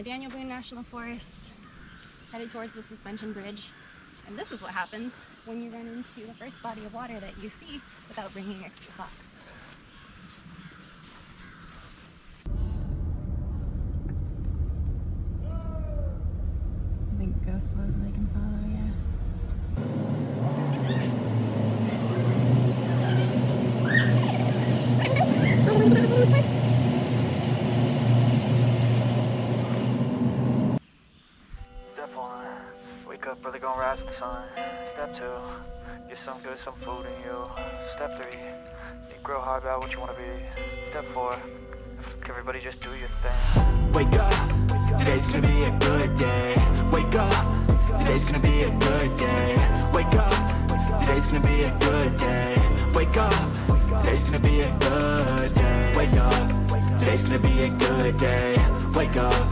Daniel Boone National Forest, headed towards the suspension bridge. And this is what happens when you run into the first body of water that you see without bringing extra socks. I think go slow so they can follow, yeah. Step 1, wake up early, gonna rise with the sun. Step 2, get some good, some food in you. Step 3, think real hard about what you wanna be. Step 4, everybody just do your thing. Wake up, today's gonna be a good day. Wake up, today's gonna be a good day. Wake up, today's gonna be a good day. Wake up, today's gonna be a good day. Wake up, today's gonna be a good day. Wake up,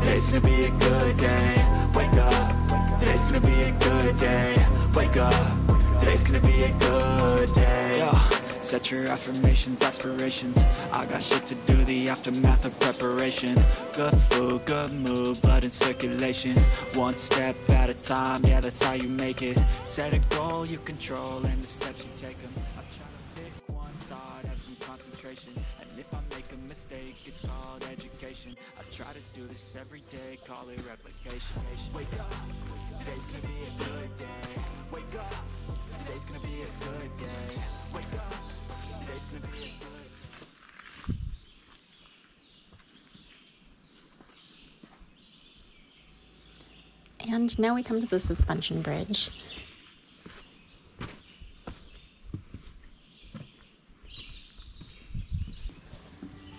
today's gonna be a good day. Wake up, today's gonna be a good day. Wake up, today's gonna be a good day. Yo, set your affirmations, aspirations. I got shit to do, the aftermath of preparation. Good food, good mood, blood in circulation. One step at a time, yeah, that's how you make it. Set a goal you control and the steps you take them. I try to pick one thought, have some concentration. And if I make a mistake, it's called education. I try to do this every day, call it replication. Wake up, today's gonna be a good day. Wake up, today's gonna be a good day. Wake up, today's gonna be a good day. And now we come to the suspension bridge.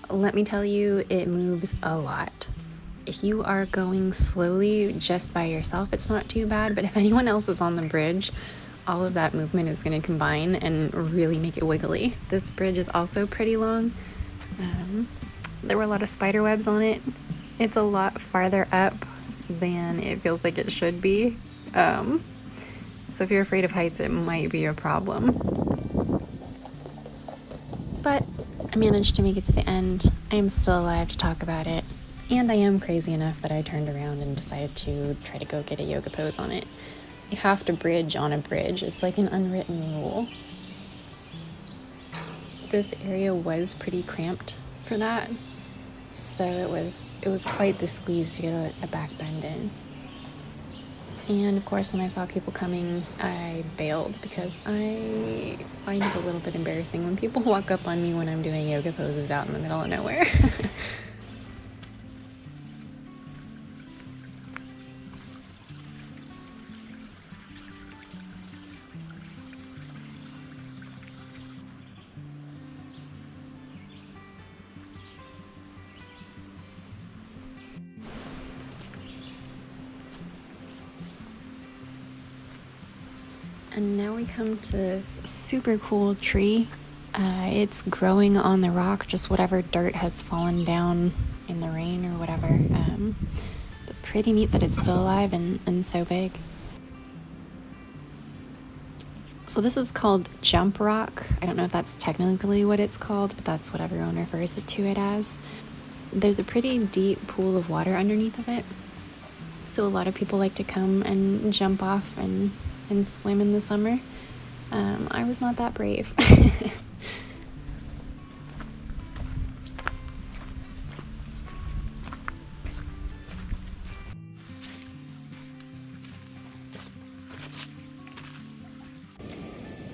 Let me tell you, it moves a lot. If you are going slowly just by yourself, it's not too bad, but if anyone else is on the bridge, all of that movement is going to combine and really make it wiggly. This bridge is also pretty long. There were a lot of spider webs on it. It's a lot farther up than it feels like it should be. So if you're afraid of heights, it might be a problem. But I managed to make it to the end. I am still alive to talk about it. And I am crazy enough that I turned around and decided to try to go get a yoga pose on it. You have to bridge on a bridge. It's like an unwritten rule. This area was pretty cramped for that. So it was quite the squeeze to get a back bend in. And of course, when I saw people coming, I bailed because I find it a little bit embarrassing when people walk up on me when I'm doing yoga poses out in the middle of nowhere. And now we come to this super cool tree. It's growing on the rock, just whatever dirt has fallen down in the rain or whatever. But pretty neat that it's still alive and so big. So this is called jump rock. I don't know if that's technically what it's called, but that's what everyone refers to it as. There's a pretty deep pool of water underneath of it. So a lot of people like to come and jump off and swim in the summer. I was not that brave.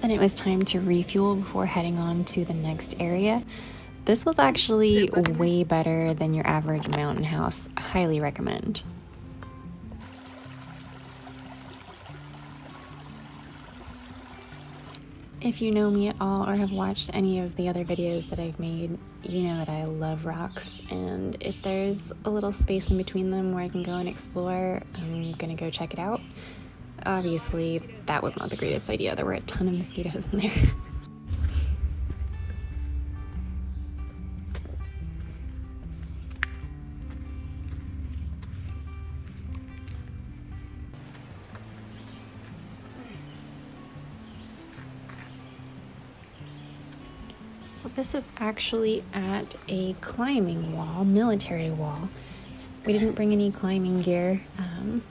Then it was time to refuel before heading on to the next area. This was actually way better than your average mountain house. Highly recommend. If you know me at all or have watched any of the other videos that I've made, you know that I love rocks, and if there's a little space in between them where I can go and explore, I'm gonna go check it out. Obviously, that was not the greatest idea. There were a ton of mosquitoes in there. So this is actually at a climbing wall, military wall. We didn't bring any climbing gear,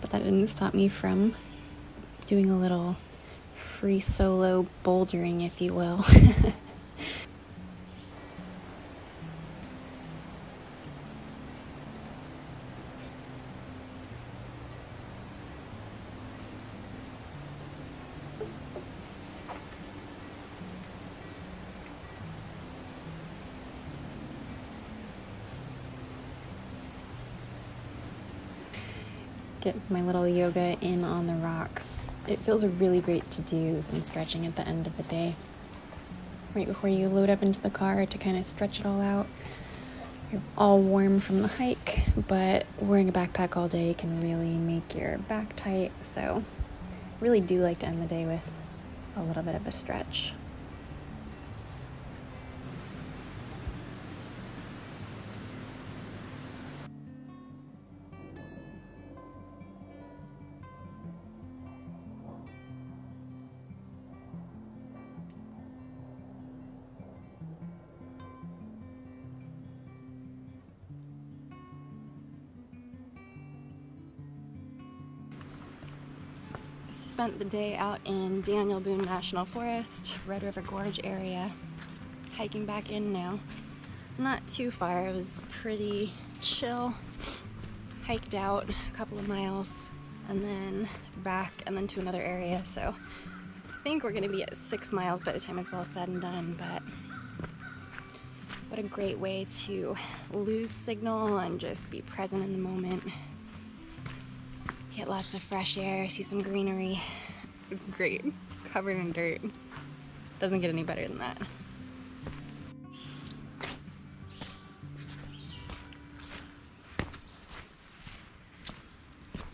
but that didn't stop me from doing a little free solo bouldering, if you will. Get my little yoga in on the rocks. It feels really great to do some stretching at the end of the day, right before you load up into the car to kind of stretch it all out. You're all warm from the hike, but wearing a backpack all day can really make your back tight, so I really do like to end the day with a little bit of a stretch. Spent the day out in Daniel Boone National Forest, Red River Gorge area. Hiking back in now. Not too far, it was pretty chill. Hiked out a couple of miles and then back and then to another area, so I think we're gonna be at 6 miles by the time it's all said and done, but what a great way to lose signal and just be present in the moment. Get lots of fresh air, see some greenery. It's great. Covered in dirt. Doesn't get any better than that.